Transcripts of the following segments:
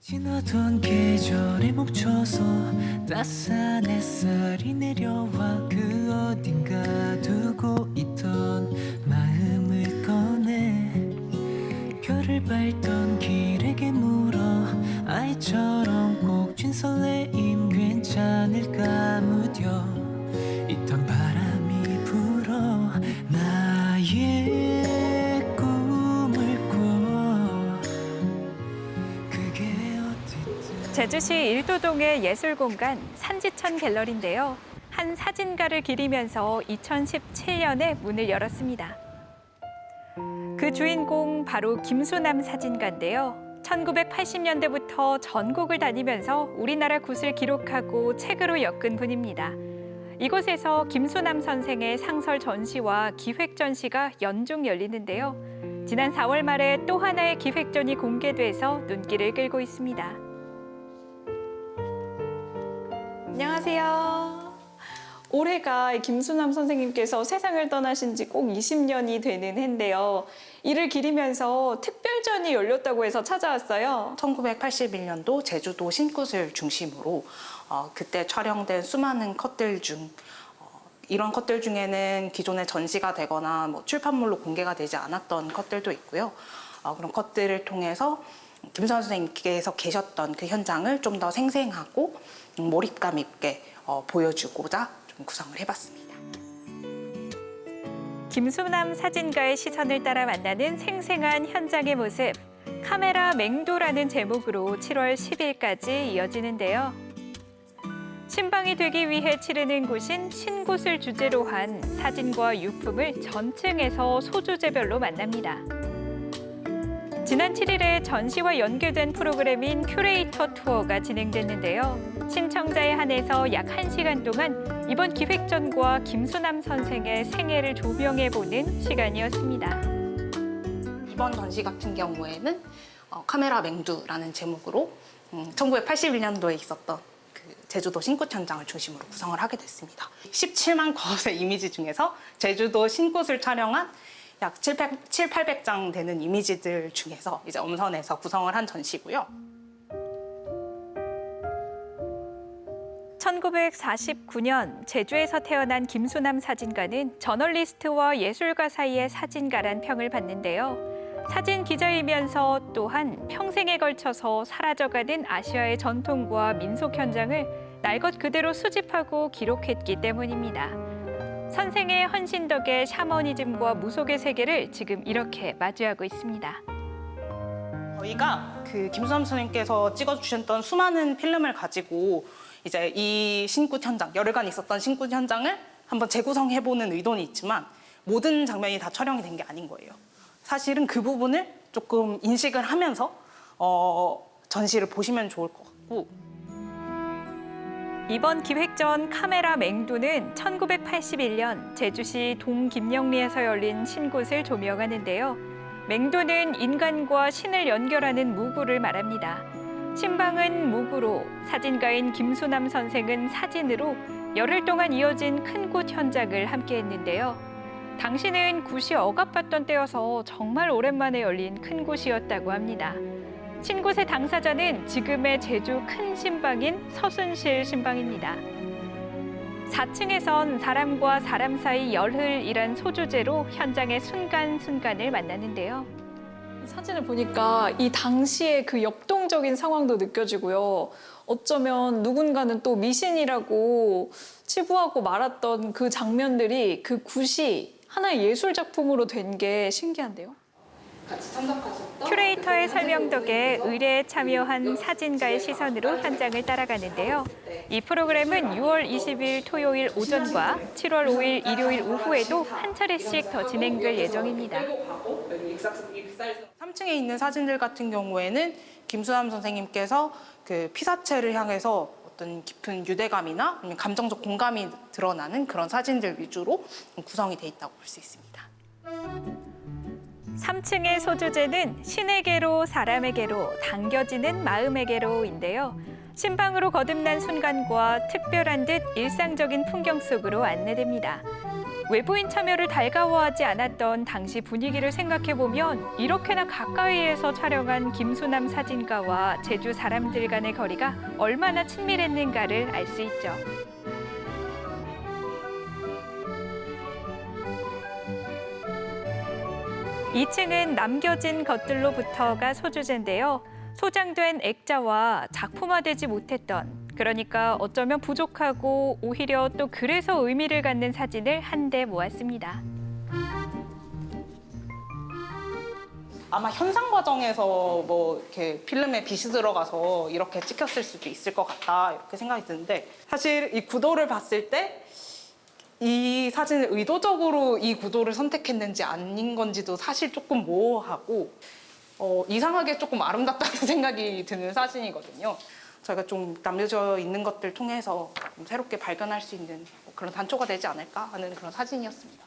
지나던 계절에 멈춰서 따스한 햇살이 내려와 그 어딘가 두고 있던 마음을 꺼내 별을 밟던 길에게 물어 아이처럼 꼭 쥔 설레임 괜찮을까 묻여 있던 바람이 불어 나의 제주시 일도동의 예술공간 산지천 갤러리인데요. 한 사진가를 기리면서 2017년에 문을 열었습니다. 그 주인공 바로 김수남 사진가인데요. 1980년대부터 전국을 다니면서 우리나라 굿을 기록하고 책으로 엮은 분입니다. 이곳에서 김수남 선생의 상설 전시와 기획 전시가 연중 열리는데요. 지난 4월 말에 또 하나의 기획전이 공개돼서 눈길을 끌고 있습니다. 안녕하세요. 올해가 김수남 선생님께서 세상을 떠나신 지 꼭 20년이 되는 해인데요. 이를 기리면서 특별전이 열렸다고 해서 찾아왔어요. 1981년도 제주도 신굿을 중심으로 그때 촬영된 수많은 컷들 중 이런 컷들 중에는 기존에 전시가 되거나 출판물로 공개가 되지 않았던 컷들도 있고요. 그런 컷들을 통해서 김수남 선생님께서 계셨던 그 현장을 좀 더 생생하고 몰입감 있게 보여주고자 좀 구성을 해봤습니다. 김수남 사진가의 시선을 따라 만나는 생생한 현장의 모습. 카메라 맹도라는 제목으로 7월 10일까지 이어지는데요. 신방이 되기 위해 치르는 곳인 신굿을 주제로 한 사진과 유품을 전층에서 소주제별로 만납니다. 지난 7일에 전시와 연계된 프로그램인 큐레이터 투어가 진행됐는데요. 신청자에 한해서 약 1시간 동안 이번 기획전과 김수남 선생의 생애를 조명해보는 시간이었습니다. 이번 전시 같은 경우에는 카메라 맹두라는 제목으로 1981년도에 있었던 그 제주도 신굿 현장을 중심으로 구성을 하게 됐습니다. 17만 컷의 이미지 중에서 제주도 신굿을 촬영한 약 700~800장 되는 이미지들 중에서 이제 엄선해서 구성을 한 전시고요. 1949년 제주에서 태어난 김수남 사진가는 저널리스트와 예술가 사이의 사진가란 평을 받는데요. 사진 기자이면서 또한 평생에 걸쳐서 사라져가는 아시아의 전통과 민속 현장을 날 것 그대로 수집하고 기록했기 때문입니다. 선생의 헌신 덕에 샤머니즘과 무속의 세계를 지금 이렇게 마주하고 있습니다. 저희가 그 김수남 선생님께서 찍어주셨던 수많은 필름을 가지고 이제 이 신굿 현장, 열흘간 있었던 신굿 현장을 한번 재구성해보는 의도는 있지만 모든 장면이 다 촬영이 된 게 아닌 거예요. 사실은 그 부분을 조금 인식을 하면서 전시를 보시면 좋을 것 같고. 이번 기획전 카메라 맹두는 1981년 제주시 동김영리에서 열린 신굿을 조명하는데요. 맹두는 인간과 신을 연결하는 무구를 말합니다. 신방은 무구로, 사진가인 김수남 선생은 사진으로 열흘 동안 이어진 큰 굿 현장을 함께했는데요. 당시는 굿이 억압받던 때여서 정말 오랜만에 열린 큰 굿이었다고 합니다. 신굿의 당사자는 지금의 제주 큰 신방인 서순실 신방입니다. 4층에선 사람과 사람 사이 열흘이란 소주제로 현장의 순간순간을 만나는데요. 사진을 보니까 이 당시의 그 역동적인 상황도 느껴지고요. 어쩌면 누군가는 또 미신이라고 치부하고 말았던 그 장면들이 그 굿이 하나의 예술 작품으로 된 게 신기한데요. 같이 참석하셨던 큐레이터의 설명 덕에 의뢰에 참여한 사진가의 시선으로 현장을 따라가는데요. 이 프로그램은 6월 20일 토요일 오전과 7월 5일 일요일 오후에도 한 차례씩 더 진행될 예정입니다. 3층에 있는 사진들 같은 경우에는 김수남 선생님께서 그 피사체를 향해서 어떤 깊은 유대감이나 아니면 감정적 공감이 드러나는 그런 사진들 위주로 구성이 돼 있다고 볼 수 있습니다. 3층의 소주제는 신에게로 사람에게로 당겨지는 마음에게로인데요. 신방으로 거듭난 순간과 특별한 듯 일상적인 풍경 속으로 안내됩니다. 외부인 참여를 달가워하지 않았던 당시 분위기를 생각해보면 이렇게나 가까이에서 촬영한 김수남 사진가와 제주 사람들 간의 거리가 얼마나 친밀했는가를 알 수 있죠. (2층은) 남겨진 것들로부터가 소주제인데요. 소장된 액자와 작품화되지 못했던, 그러니까 어쩌면 부족하고 오히려 또 그래서 의미를 갖는 사진을 한데 모았습니다. 아마 현상 과정에서 뭐 이렇게 필름에 빛이 들어가서 이렇게 찍혔을 수도 있을 것 같다 이렇게 생각이 드는데, 사실 이 구도를 봤을 때 이 사진을 의도적으로 이 구도를 선택했는지 아닌 건지도 사실 조금 모호하고 이상하게 조금 아름답다는 생각이 드는 사진이거든요. 저희가 좀 남겨져 있는 것들 통해서 좀 새롭게 발견할 수 있는 그런 단초가 되지 않을까 하는 그런 사진이었습니다.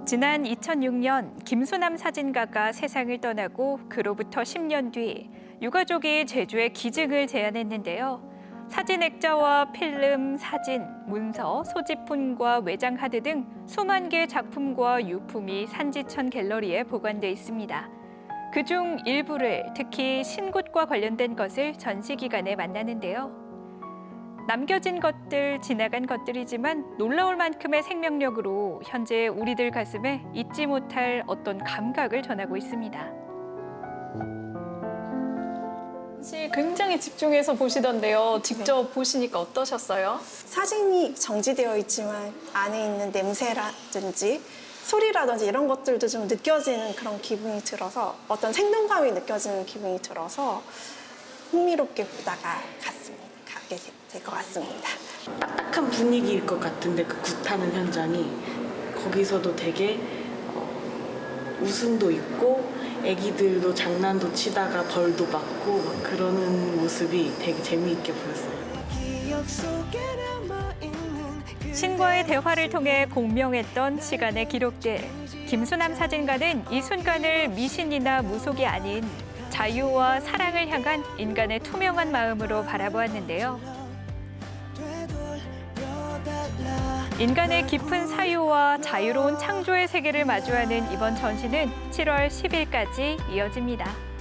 지난 2006년 김수남 사진가가 세상을 떠나고 그로부터 10년 뒤 유가족이 제주에 기증을 제안했는데요. 사진 액자와 필름, 사진, 문서, 소지품과 외장 하드 등 수만 개의 작품과 유품이 산지천 갤러리에 보관돼 있습니다. 그중 일부를, 특히 신굿과 관련된 것을 전시 기간에 만나는데요. 남겨진 것들, 지나간 것들이지만 놀라울 만큼의 생명력으로 현재 우리들 가슴에 잊지 못할 어떤 감각을 전하고 있습니다. 굉장히 집중해서 보시던데요. 직접 보시니까 어떠셨어요? 사진이 정지되어 있지만 안에 있는 냄새라든지 소리라든지 이런 것들도 좀 느껴지는 그런 기분이 들어서, 어떤 생동감이 느껴지는 기분이 들어서 흥미롭게 보다가 가게 될 것 같습니다. 딱딱한 분위기일 것 같은데 그 굿하는 현장이 거기서도 되게 웃음도 있고 애기들도 장난도 치다가 벌도 받고 막 그러는 모습이 되게 재미있게 보였어요. 신과의 대화를 통해 공명했던 시간의 기록들. 김수남 사진가는 이 순간을 미신이나 무속이 아닌 자유와 사랑을 향한 인간의 투명한 마음으로 바라보았는데요. 인간의 깊은 사유와 자유로운 창조의 세계를 마주하는 이번 전시는 7월 10일까지 이어집니다.